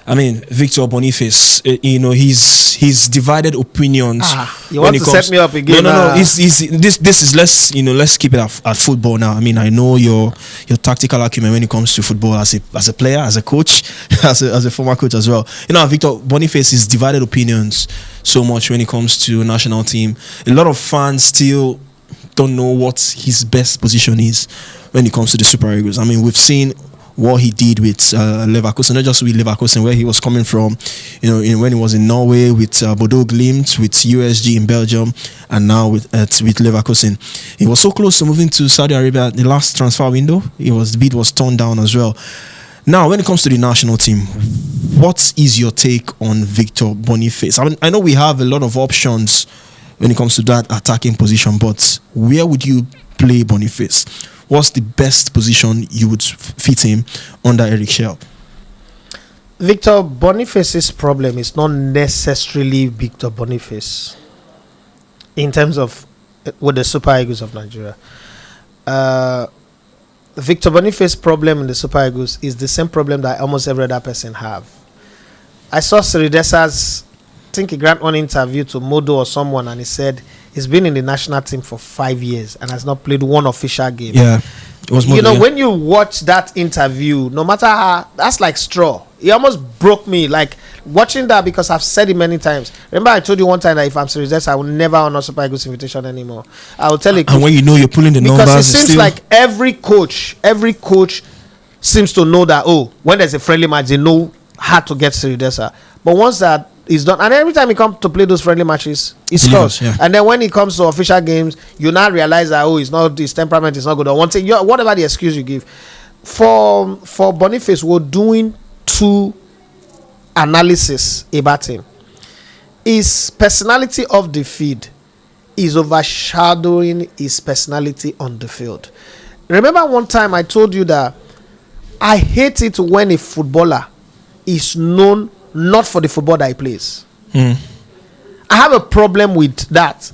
I mean, Victor Boniface, he's divided opinions. You want to set me up again? No. This is let's keep it at football now. I mean, I know your tactical acumen when it comes to football as a player, as a coach, as a former coach as well. Victor Boniface is divided opinions so much when it comes to national team. A lot of fans still don't know what his best position is when it comes to the Super Eagles. I mean, we've seen what he did with Leverkusen, not just with Leverkusen, where he was coming from, when he was in Norway with Bodo Glimt, with USG in Belgium, and now with Leverkusen. He was so close to moving to Saudi Arabia the last transfer window. The bid was turned down as well. Now, when it comes to the national team, what is your take on Victor Boniface? I mean, I know we have a lot of options when it comes to that attacking position, but where would you play Boniface? What's the best position you would fit him under Eric Schell? Victor Boniface's problem is not necessarily Victor Boniface in terms of with the Super Eagles of Nigeria. Victor Boniface's problem in the Super Eagles is the same problem that almost every other person have. I saw Siridesa's, I think he granted one interview to Modo or someone, and he said he's been in the national team for 5 years and has not played one official game. Yeah. It was Modo, when you watch that interview, no matter how, that's like straw. It almost broke me, like watching that, because I've said it many times. Remember, I told you one time that if I'm serious, I will never honor Super Eagles invitation anymore. I will tell you. And when you're pulling the numbers, because it seems like every coach seems to know that, when there's a friendly match, they know how to get Siridesa. But once that is done, and every time he comes to play those friendly matches, he scores. Yeah. And then when it comes to official games, you now realize that his temperament is not good, or one thing, whatever the excuse you give. For Boniface, we're doing two analysis about him. His personality off the field is overshadowing his personality on the field. Remember one time I told you that I hate it when a footballer is known not for the football that he plays. I have a problem with that.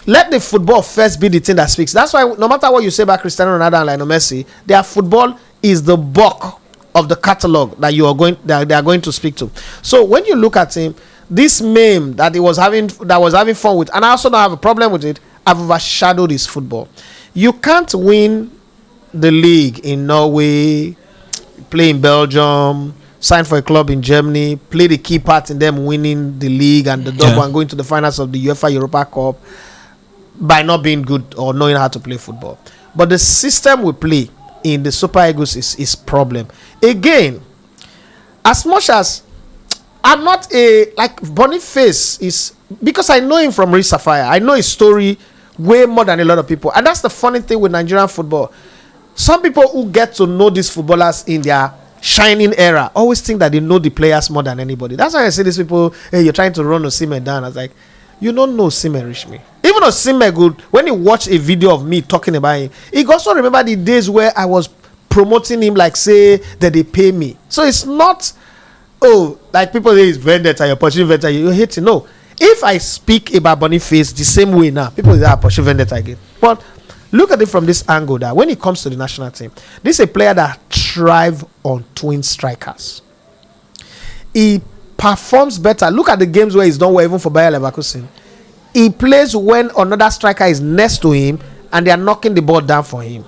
Let the football first be the thing that speaks. That's why no matter what you say about Cristiano Ronaldo and Lionel Messi, their football is the bulk of the catalog that they are going to speak to. So when you look at him, this meme that was having fun with, and I also don't have a problem with it, I've overshadowed his football. You can't win the league in Norway, play in Belgium, sign for a club in Germany, play the key part in them winning the league and the double and going to the finals of the UEFA Europa Cup by not being good or knowing how to play football. But the system we play in the Super Eagles is problem. Again, as much as I'm not Boniface is, because I know him from Reed Sapphire. I know his story way more than a lot of people. And that's the funny thing with Nigerian football. Some people who get to know these footballers in their shining era always think that they know the players more than anybody. That's why I see these people, hey, you're trying to run Osimhen down. I was like, you don't know Osimhen, reach me. Even Osimhen good, when he watch a video of me talking about him, he also remember the days where I was promoting him, like say that they pay me. So it's not, like people say it's vendetta, you're pushing vendetta, you hate it. No. If I speak about Boniface the same way now, people say I'm pushing vendetta again. But look at it from this angle, that when it comes to the national team, this is a player that thrives on twin strikers. He performs better. Look at the games where he's done well, even for Bayer Leverkusen. He plays when another striker is next to him and they are knocking the ball down for him.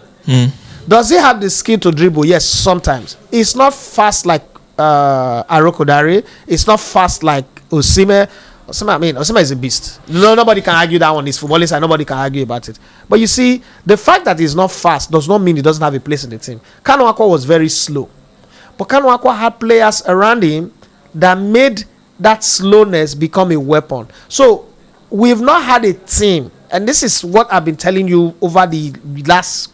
Does he have the skill to dribble? Yes, sometimes. It's not fast like Arokodare. It's not fast like Osimhen. Osimhen is a beast. Nobody can argue that one. He's footballing side. Nobody can argue about it. But you see, the fact that he's not fast does not mean he doesn't have a place in the team. Kanu Akwa was very slow. But Kanu Akwa had players around him that made that slowness become a weapon. So we've not had a team, and this is what I've been telling you over the last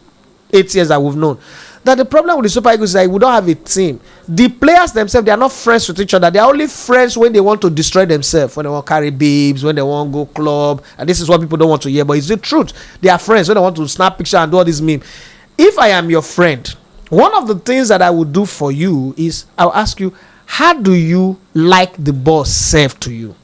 8 years that we've known, that the problem with the Super Eagles is that we don't have a team. The players themselves, they are not friends with each other. They are only friends when they want to destroy themselves, when they want to carry babes, when they want to go club. And this is what people don't want to hear, but it's the truth. They are friends when they want to snap picture and do all this meme. If I am your friend, one of the things that I would do for you is I'll ask you, how do you like the ball served to you?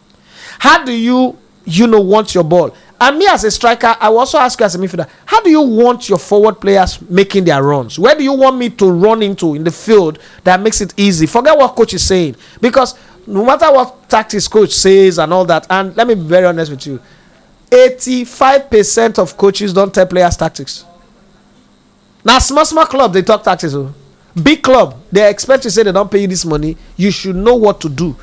How do you want your ball? And me as a striker, I will also ask you as a midfielder, how do you want your forward players making their runs? Where do you want me to run into in the field that makes it easy? Forget what coach is saying. Because no matter what tactics coach says and all that, and let me be very honest with you, 85% of coaches don't tell players tactics. Now, small club, they talk tactics. Big club, they expect you to say they don't pay you this money. You should know what to do.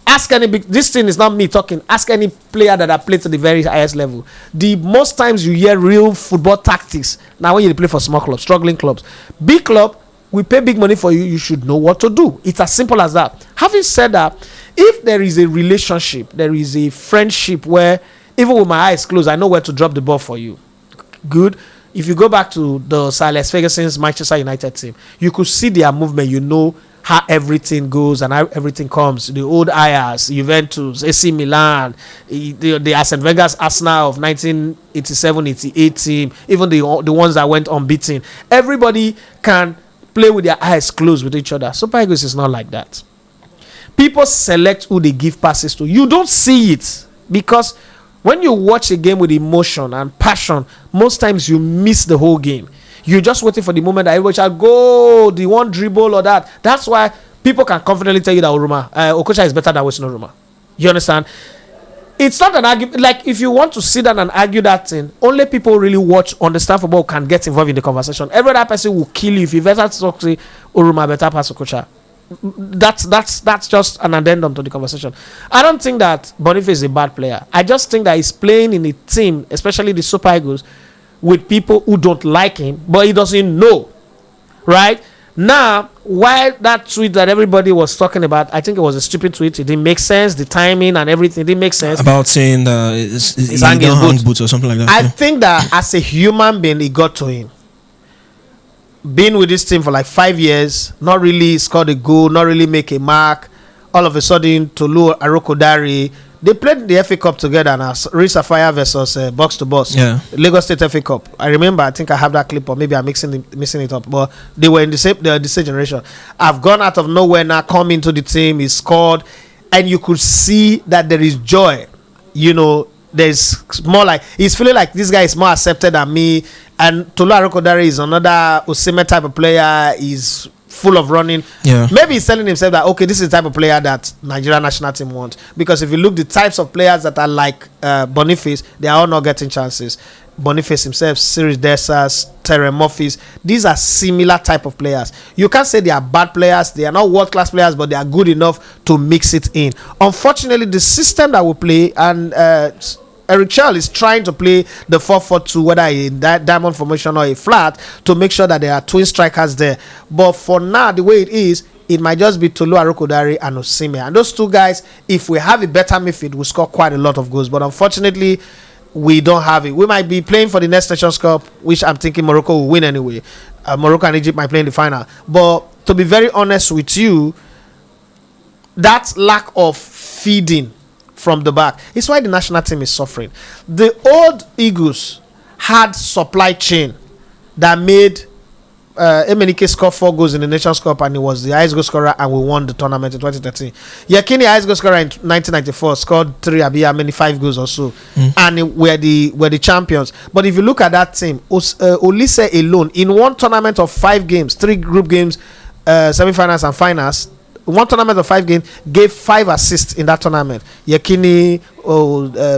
Ask any big, this thing is not me talking. Ask any player that I played to the very highest level. The most times you hear real football tactics now when you play for small clubs, struggling clubs. Big club, we pay big money for you. You should know what to do. It's as simple as that. Having said that, if there is a relationship, there is a friendship where even with my eyes closed, I know where to drop the ball for you. Good. If you go back to the Sir Alex Ferguson's Manchester United team, you could see their movement. You know how everything goes and how everything comes. The old Ajax, Juventus, AC Milan, the Arsene Wenger's Arsenal of 1987-88 team, even the ones that went unbeaten. Everybody can play with their eyes closed with each other. Super Eagles is not like that. People select who they give passes to. You don't see it because when you watch a game with emotion and passion, most times you miss the whole game. You're just waiting for the moment that everybody shall go, the one dribble or that. That's why people can confidently tell you that Okocha is better than Wesley Oruma. You understand? It's not an argument. Like, if you want to sit down and argue that thing, only people really watch, understand football can get involved in the conversation. Every other person will kill you if you better talk to Oruma better pass Okocha. That's just an addendum to the conversation. I don't think that Boniface is a bad player. I just think that he's playing in a team, especially the Super Eagles, with people who don't like him, but he doesn't know. Right? Now, why that tweet that everybody was talking about, I think it was a stupid tweet. It didn't make sense. The timing and everything didn't make sense. About saying that it's hang boots or something like that. I think that as a human being, it got to him. Being with this team for like 5 years, not really scored a goal, not really make a mark. All of a sudden, Tolu Arokodare, they played the FA Cup together now. Risa Fire versus Box to Box. Yeah. Lagos State FA Cup. I remember, I think I have that clip, or maybe I'm missing it up. But they were in the same generation. I've gone out of nowhere now, come into the team, he scored, and you could see that there is joy. You know, there's more like, he's feeling like this guy is more accepted than me. And Tolu Arokodare is another Osimhen type of player. He's full of running. Yeah. Maybe he's telling himself that, okay, this is the type of player that Nigeria national team wants. Because if you look the types of players that are like Boniface, they are all not getting chances. Boniface himself, Cyril Dessers, Terry Murphys, these are similar type of players. You can't say they are bad players. They are not world-class players, but they are good enough to mix it in. Unfortunately, the system that we play, and Eric Charles is trying to play the 4-4-2, whether a diamond formation or a flat, to make sure that there are twin strikers there. But for now, the way it is, it might just be Tolu Arokodare and Osimhen. And those two guys, if we have a better midfield, will score quite a lot of goals. But unfortunately, we don't have it. We might be playing for the next Nations Cup, which I'm thinking Morocco will win anyway. Morocco and Egypt might play in the final. But to be very honest with you, that lack of feeding from the back is why the national team is suffering. The old Eagles had supply chain that made Emenike score 4 goals in the Nations Cup, and he was the highest goal scorer, and we won the tournament in 2013. Yakini, highest goal scorer in 1994, scored 5 goals or so, and we're the champions. But if you look at that team, Olise alone in one tournament of 5 games, 3 group games, semi-finals and finals, one tournament of 5 games, gave 5 assists in that tournament. Yakini,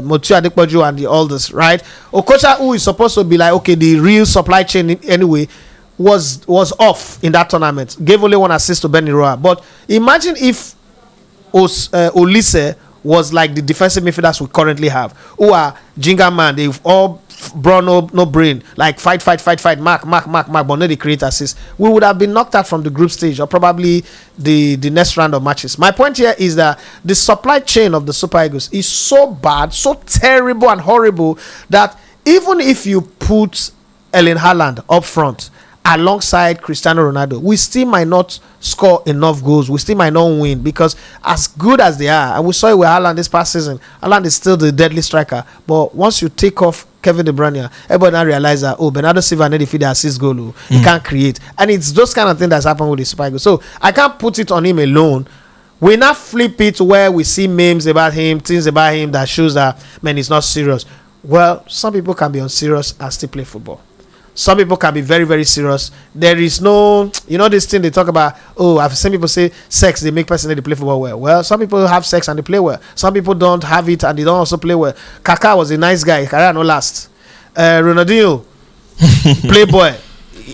Motu Adepoju, and the others, right? Okocha, who is supposed to be like, okay, the real supply chain anyway, was off in that tournament. Gave only 1 assist to Benny Roa. But imagine if Olise was like the defensive midfielders we currently have, who are Jinga man. They've all brought no brain, like fight, mark, but no they create assists. We would have been knocked out from the group stage, or probably the next round of matches. My point here is that the supply chain of the Super Eagles is so bad, so terrible and horrible, that even if you put Erling Haaland up front alongside Cristiano Ronaldo, we still might not score enough goals. We still might not win, because as good as they are, and we saw it with Haaland this past season, Haaland is still the deadly striker. But once you take off Kevin De Bruyne, everybody now realize that, Bernardo Silva need to feed the assist goal. He can't create. And it's those kind of things that's happened with the Super Eagles. So I can't put it on him alone. We now flip it where we see memes about him, things about him that shows that, man, it's not serious. Well, some people can be unserious and still play football. Some people can be very, very serious. There is no, this thing they talk about. Oh, I've seen people say sex, they make person they play football well. Well, some people have sex and they play well. Some people don't have it and they don't also play well. Kaká was a nice guy. Career no last. Ronaldinho, playboy.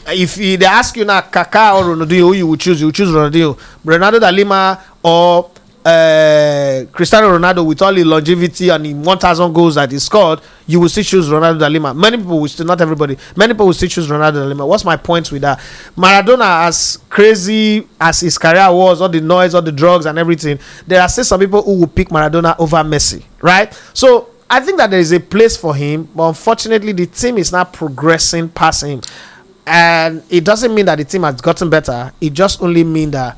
If they ask you now, Kaká or Ronaldinho, who you would choose? You would choose Ronaldinho. Bernardo da Lima or Cristiano Ronaldo, with all the longevity and the 1,000 goals that he scored, you will still choose Ronaldo da Lima. Many people will still, not everybody, many people will still choose Ronaldo da Lima. What's my point with that? Maradona, as crazy as his career was, all the noise, all the drugs and everything, there are still some people who will pick Maradona over Messi, right? So I think that there is a place for him, but unfortunately the team is not progressing past him. And it doesn't mean that the team has gotten better. It just only means that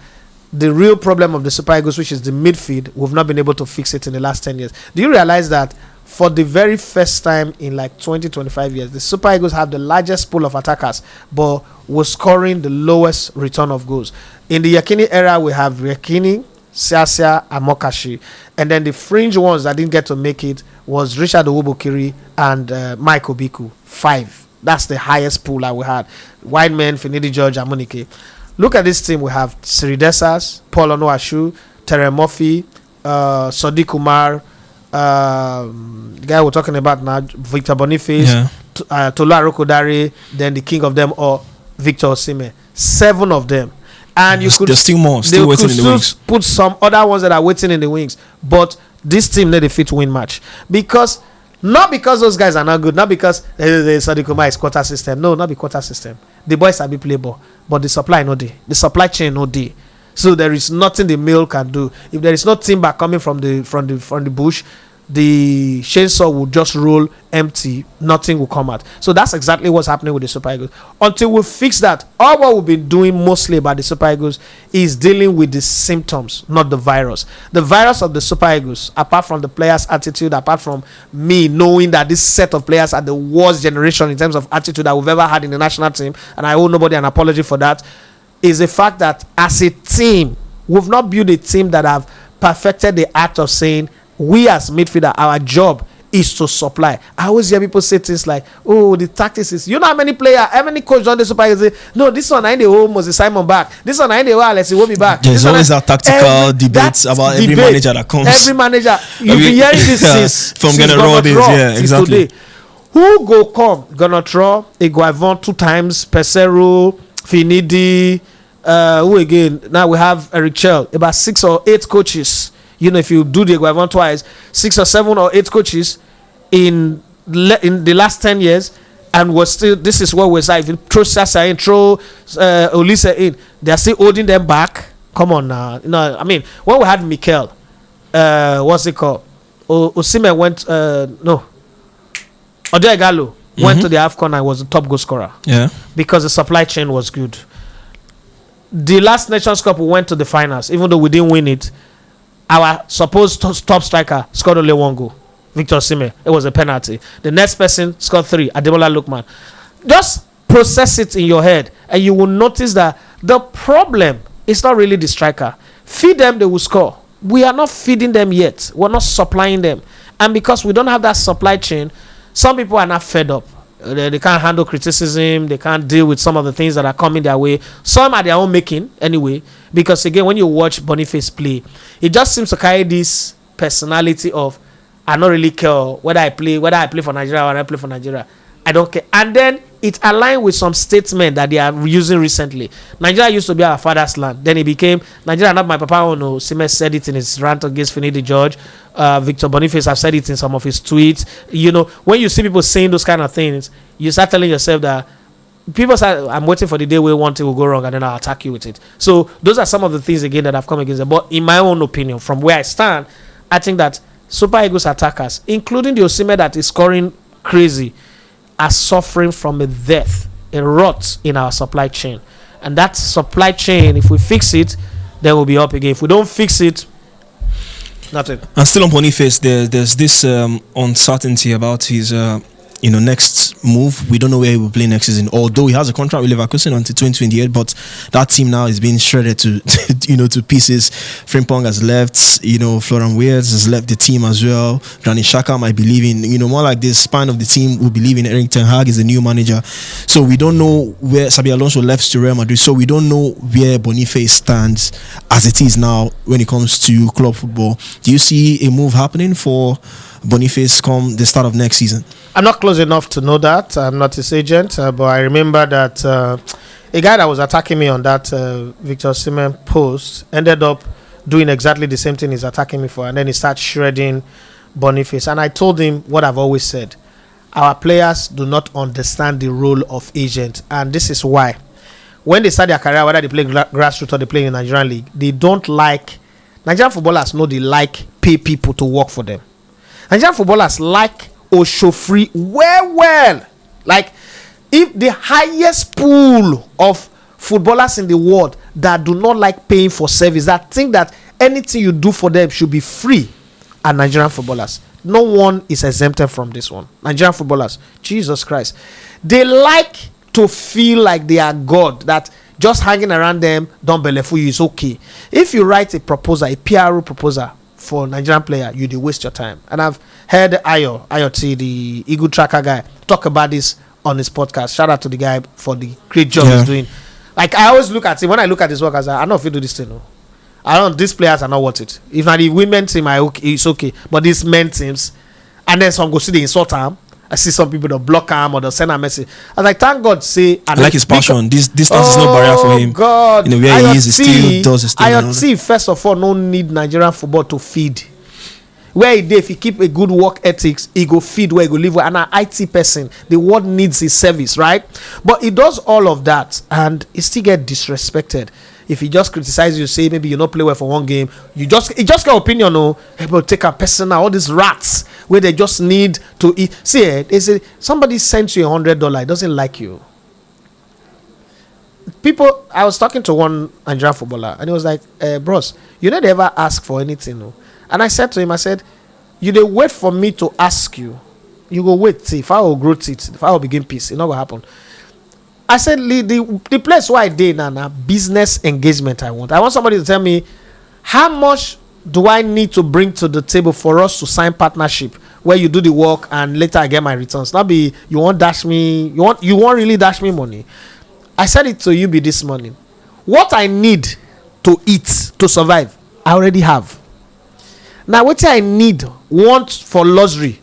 the real problem of the Super Eagles, which is the midfield, we've not been able to fix it in the last 10 years. Do you realize that for the very first time in like 20, 25 years, the Super Eagles have the largest pool of attackers, but we're scoring the lowest return of goals? In the Yakini era, we have Yakini, Siasia, and Mokashi. And then the fringe ones that didn't get to make it was Richard Owobokiri and Mike Obiku. 5. That's the highest pool that we had. Wideman, Finidi George, and Monike. Look at this team. We have Siri Desas, Paul Onuachu, Terry Murphy, Sadiq Kumar, the guy we're talking about now, Victor Boniface, Tolu Arokodare, then the king of them all, Victor Osimhen. 7 of them. And you could, there's still more, still waiting in the wings. Put some other ones that are waiting in the wings. But this team need a fit win match. Not because those guys are not good, not because Sadiq Kumar is quarter system. No, not the quarter system. The boys are be play ball, but the supply no day. The supply chain no day. So there is nothing the mill can do. If there is no timber coming from the bush, the chainsaw will just roll empty. Nothing will come out. So that's exactly what's happening with the Super Eagles. Until we fix that, all what we've been doing mostly about the Super Eagles is dealing with the symptoms, not the virus. The virus of the Super Eagles, apart from the players' attitude, apart from me knowing that this set of players are the worst generation in terms of attitude that we've ever had in the national team, and I owe nobody an apology for that, is the fact that as a team, we've not built a team that have perfected the act of saying, we as midfielder, our job is to supply. I always hear people say things like, oh, the tactics is, how many coaches on the Super Eagles say, no, this one I need to Moses Simon back. This one I need to let's see, we'll be back. There's always a tactical debates about every manager that comes. Every manager. You've been hearing this since from Gonna days, yeah, exactly. Today. Who go come? Gonna throw Iguavon 2 times, Pesero, Finidi, who again? Now we have Eric Chell, about 6 or 8 coaches. If you do the Iguavon twice, 6 or 7 or 8 coaches in the last 10 years, and we're still, this is what we're saying. If you throw Sasa in, throw Olise in, they're still holding them back. Come on now. When we had Mikel, what's it called? Osimhen went, Odeigalo went to the AFCON and was the top goal scorer. Yeah. Because the supply chain was good. The last Nations Cup, we went to the finals, even though we didn't win it. Our supposed top striker scored only 1 goal, Victor Osimhen. It was a penalty. The next person scored 3, Ademola Lookman. Just process it in your head, and you will notice that the problem is not really the striker. Feed them, they will score. We are not feeding them yet. We're not supplying them. And because we don't have that supply chain, some people are not fed up. They can't handle criticism. They can't deal with some of the things that are coming their way. Some are their own making anyway. Because again, when you watch Boniface play, it just seems to carry this personality of, I don't really care whether I play for Nigeria or I play for Nigeria. I don't care. And then it aligned with some statement that they are using recently. Nigeria used to be our father's land. Then it became Nigeria, not my papa. No, Simes said it in his rant against Finidi George. Victor Boniface have said it in some of his tweets. When you see people saying those kind of things, you start telling yourself that people say, I'm waiting for the day where one thing will go wrong and then I'll attack you with it. So those are some of the things again that have come against them. But in my own opinion, from where I stand, I think that Super Eagles attackers, including the Osimhen that is scoring crazy, are suffering from a death, a rot in our supply chain. And that supply chain, if we fix it, then we'll be up again. If we don't fix it, nothing. And still on Boniface, there's this uncertainty about his next move. We don't know where he will play next season. Although he has a contract with Leverkusen until 2028, but that team now is being shredded to to pieces. Frimpong has left. Florian Wirtz has left the team as well. Granit Xhaka might be leaving. More like the spine of the team will be leaving. Erik ten Hag is the new manager. So we don't know where Xabi Alonso left to Real Madrid. So we don't know where Boniface stands as it is now when it comes to club football. Do you see a move happening for Boniface come the start of next season? I'm not close enough to know that. I'm not his agent, but I remember that a guy that was attacking me on that Victor Osimhen post ended up doing exactly the same thing he's attacking me for, and then he started shredding Boniface. And I told him what I've always said: our players do not understand the role of agent, and this is why. When they start their career, whether they play grassroots or they play in the Nigerian league, they don't like. Nigerian footballers know they like pay people to work for them. Nigerian footballers like Oshofri well. Like, if the highest pool of footballers in the world that do not like paying for service, that think that anything you do for them should be free, are Nigerian footballers. No one is exempted from this one. Nigerian footballers, Jesus Christ, they like to feel like they are God, that just hanging around them, don't believe you is okay. If you write a proposal, a PRO proposal for a Nigerian player, you do waste your time. And I've heard IoT, the Eagle Tracker guy, talk about this on his podcast. Shout out to the guy for the great job he's doing. Like, I always look at him, when I look at his work, I say, I don't know if you do this thing. No. These players are not worth it. If not the women team, it's okay. But these men teams, and then some go see the insult him. I see some people that block him or they'll send a message. I was like, thank God, say. I like his passion. This distance is no barrier for him. God. Where he is, he still does his thing. IoT, first of all, no need Nigerian football to feed. Where if he keep a good work ethics, he go feed where he go live. And an IT person, the world needs his service, right? But he does all of that and he still get disrespected. If he just criticize you, say maybe you not play well for one game, he just get opinion. No, but take a personal. All these rats where they just need to eat. See, they say somebody sends you $100, it doesn't like you. People, I was talking to one Nigerian footballer, and he was like, "Bros, you never ever ask for anything, no?" And I said to him, I said, "You dey wait for me to ask you. You go wait. See, if I will grow teeth, if I will begin peace, it not gonna happen." I said, the place where I did now business engagement. I want somebody to tell me how much do I need to bring to the table for us to sign partnership where you do the work and later I get my returns. Not be you won't dash me. You won't really dash me money. I said it to you be this morning. What I need to eat to survive, I already have. Now what I want for luxury,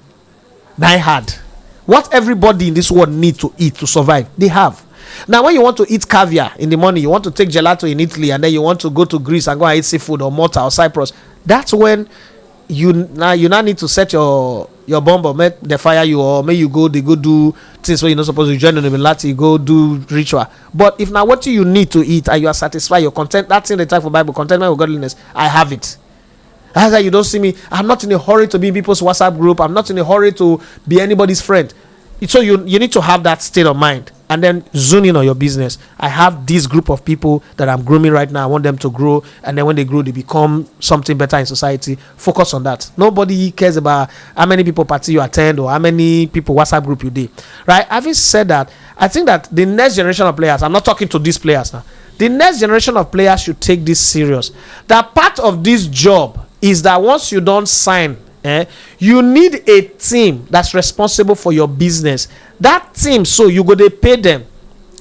I had. What everybody in this world needs to eat to survive, they have. Now, when you want to eat caviar in the morning, you want to take gelato in Italy, and then you want to go to Greece and go and eat seafood or Malta or Cyprus, that's when you now need to set your bomb or make they fire you, or may you go do things where you're not supposed to join them in Latin, you go do ritual. But if now what you need to eat and you are satisfied, your content, that's in the type of Bible, contentment with godliness, I have it. That's why you don't see me. I'm not in a hurry to be in people's WhatsApp group. I'm not in a hurry to be anybody's friend. So you need to have that state of mind and then zoom in on your business. I have this group of people that I'm grooming right now. I want them to grow, and then when they grow, they become something better in society. Focus on that. Nobody cares about how many people party you attend or how many people WhatsApp group you did. Right? Having said that, I think that the next generation of players, I'm not talking to these players now, the next generation of players should take this serious. That part of this job is that once you don't sign, you need a team that's responsible for your business. That team, so you go to pay them.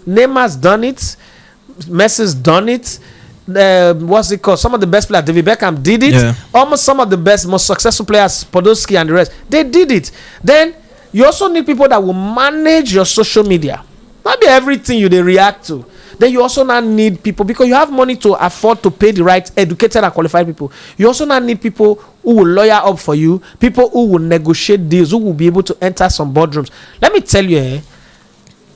Neymar's done it. Messi's done it. What's it called? Some of the best players, David Beckham did it. Yeah. Almost some of the best, most successful players, Podolski and the rest, they did it. Then you also need people that will manage your social media. Not be everything you they react to. Then you also now need people, because you have money to afford to pay the right educated and qualified people. You also now need people who will lawyer up for you, people who will negotiate deals, who will be able to enter some boardrooms. Let me tell you,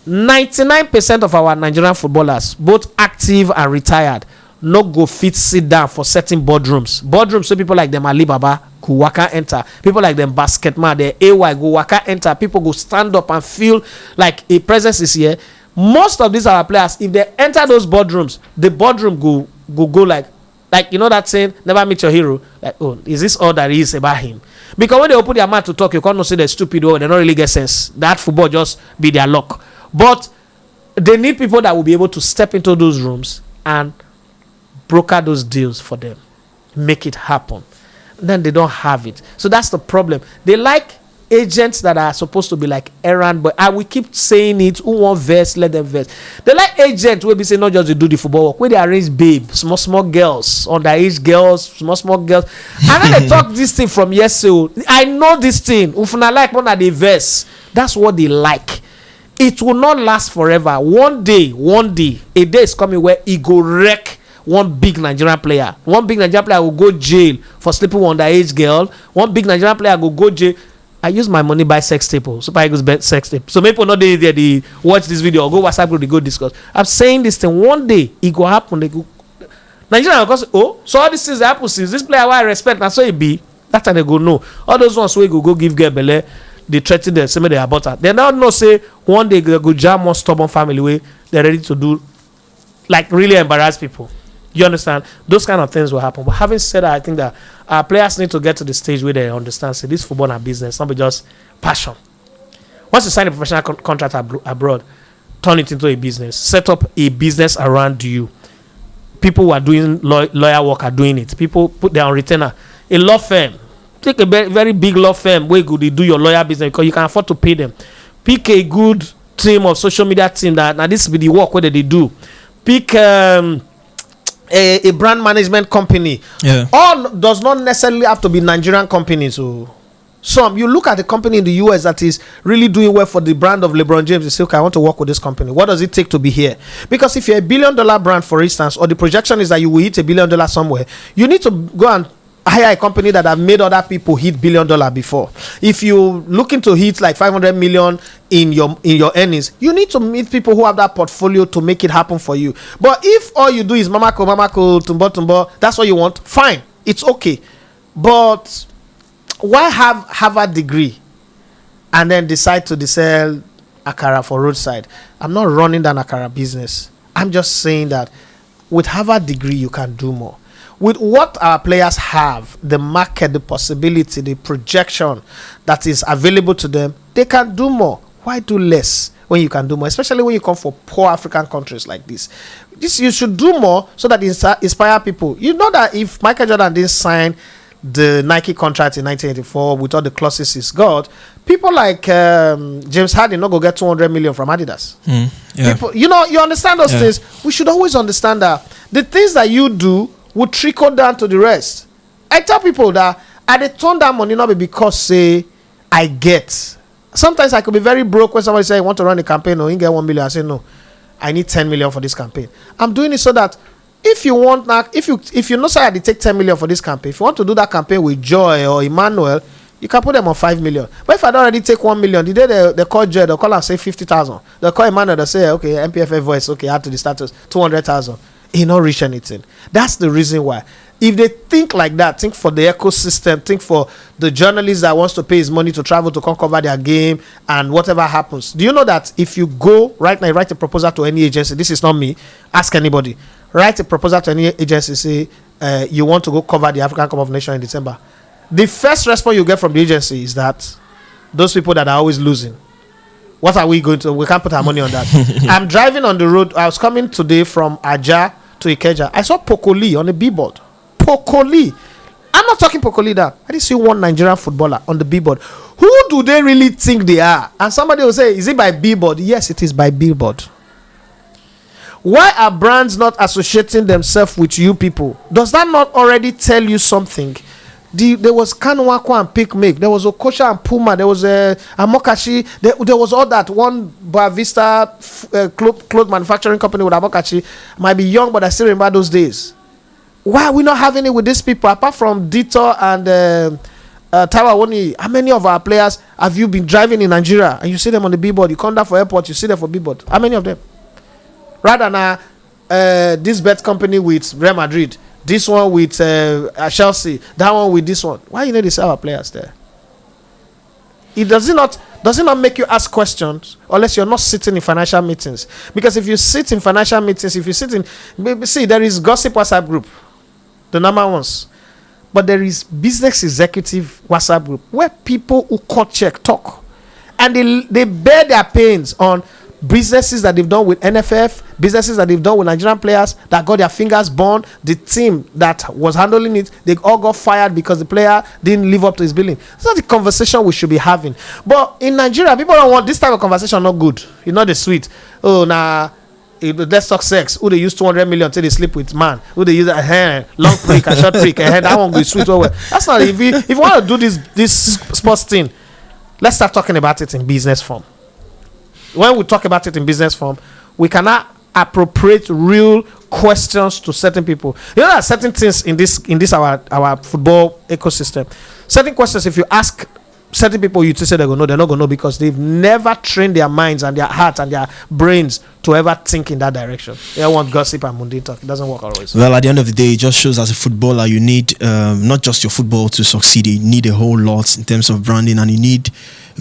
99% of our Nigerian footballers, both active and retired, no go fit sit down for certain boardrooms. Boardrooms, so people like them Alibaba go waka enter. People like them Basketman, the AY go waka enter. People go stand up and feel like a presence is here. Most of these are players, if they enter those boardrooms, the boardroom go like, Like, you know that saying, never meet your hero. Like, oh, is this all that is about him? Because when they open their mouth to talk, you can't say they're stupid or they don't really get sense. That football just be their luck. But they need people that will be able to step into those rooms and broker those deals for them. Make it happen. Then they don't have it. So that's the problem. They like agents that are supposed to be like errand boy. And we keep saying it. Who want verse, let them verse. They like agents where we say not just to do the football work, where they arrange babe, small girls, underage girls, small girls. And then they talk this thing from yesterday. I know this thing. Ufuna like one of the verse. That's what they like. It will not last forever. One day, a day is coming where it go wreck one big Nigerian player. One big Nigerian player will go jail for sleeping with underage girl. One big Nigerian player will go jail. I use my money buy sex tape. Super Eagles bet sex tape. So maybe not there they watch this video or go WhatsApp group, they go discuss. I'm saying this thing. One day it go happen. They go Nigeria of course. Oh, so all these things happen since this player I respect. And so it be that time they go no. All those ones who go give girl belle, they threaten them, say they abort her. They now know say one day they go jam one stubborn family way. They're ready to do like really embarrass people. You understand? Those kind of things will happen. But having said that, I think that our players need to get to the stage where they understand, say, this football and business, not be just passion. Once you sign a professional contract abroad, turn it into a business. Set up a business around you. People who are doing lawyer work are doing it. People put their on retainer. A law firm. Take a very big law firm where you do your lawyer business because you can afford to pay them. Pick a good team of social media team that now this will be the work where they do. Pick a brand management company. Yeah. All does not necessarily have to be Nigerian companies. So some you look at the company in the US that is really doing well for the brand of LeBron James. You say, okay, I want to work with this company. What does it take to be here? Because if you're $1 billion brand, for instance, or the projection is that you will hit $1 billion somewhere, you need to go and hire a company that have made other people hit $1 billion before. If you looking to hit like 500 million in your earnings, you need to meet people who have that portfolio to make it happen for you. But if all you do is mamako, tumbo, that's what you want, fine, it's okay. But why have a degree and then decide to sell akara for roadside? I'm not running that akara business. I'm just saying that with Harvard degree, you can do more. With what our players have, the market, the possibility, the projection that is available to them, they can do more. Why do less when you can do more? Especially when you come from poor African countries like this. You should do more so that it inspire people. You know that if Michael Jordan didn't sign the Nike contract in 1984 with all the clauses he's got, people like James Harden not go get 200 million from Adidas. Yeah. People, you understand those things. We should always understand that the things that you do will trickle down to the rest. I tell people that I dey turn that money not be because say I get. Sometimes I could be very broke when somebody say I want to run a campaign or you get 1 million. I say no, I need 10 million for this campaign. I'm doing it so that if you want now, if you know say I take 10 million for this campaign, if you want to do that campaign with Joy or Emmanuel, you can put them on 5 million. But if I don't already take 1 million, the day they call Joy, they'll call and say 50,000. They'll call Emmanuel, they'll say okay, MPFA voice, okay, add to the status 200,000. He not reach anything. That's the reason why. If they think like that, think for the ecosystem, think for the journalist that wants to pay his money to travel to come cover their game and whatever happens. Do you know that if you go right now, write a proposal to any agency, this is not me, ask anybody, write a proposal to any agency, say you want to go cover the African Cup of Nations in December. The first response you get from the agency is that those people that are always losing. What are we going to? We can't put our money on that. I'm driving on the road. I was coming today from Aja to Ikeja. I saw Pokoli on the billboard. Pokoli. I'm not talking Pokoli down. I didn't see one Nigerian footballer on the billboard. Who do they really think they are? And somebody will say, is it by billboard? Yes, it is by billboard. Why are brands not associating themselves with you people? Does that not already tell you something? There was Kanwako and Picnic. There was Okosha and Puma. There was Amokachi. There was all that. One Boa Vista cloth manufacturing company with Amokachi. Might be young, but I still remember those days. Why are we not having it with these people? Apart from Dito and Taiwani, how many of our players have you been driving in Nigeria and you see them on the billboard? You come down for airport, you see them for billboard. How many of them? Rather than this bet company with Real Madrid. This one with Chelsea, that one with this one. Why you need to sell our players there? It does it not make you ask questions unless you're not sitting in financial meetings. Because if you sit in financial meetings, if you sit in, see, there is gossip WhatsApp group. the number ones. But there is business executive WhatsApp group where people who cut check talk, and they bear their pains on businesses that they've done with NFF, businesses that they've done with Nigerian players that got their fingers burned. The team that was handling it, they all got fired because the player didn't live up to his billing. That's not the conversation we should be having. But in Nigeria, people don't want this type of conversation. Not good. It's not the sweet. Oh, nah. Let's talk sex. Who they use 200 million till they sleep with man? Who they use a hand, long prick, a short prick, and that one go sweet. Well, that's not. If you want to do this sports thing, let's start talking about it in business form. When we talk about it in business form, we cannot appropriate real questions to certain people. You know, there are certain things in this our football ecosystem. Certain questions, if you ask certain people, you to say they're not gonna know because they've never trained their minds and their hearts and their brains to ever think in that direction. They want gossip and mundane talk. It doesn't work always. Well, at the end of the day, it just shows as a footballer, you need not just your football to succeed. You need a whole lot in terms of branding, and you need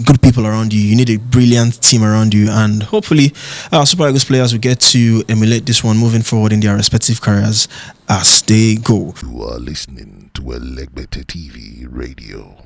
good people around you. You need a brilliant team around you, and hopefully our Super Eagles players will get to emulate this one moving forward in their respective careers as they go. You are listening to Elegbete TV Radio.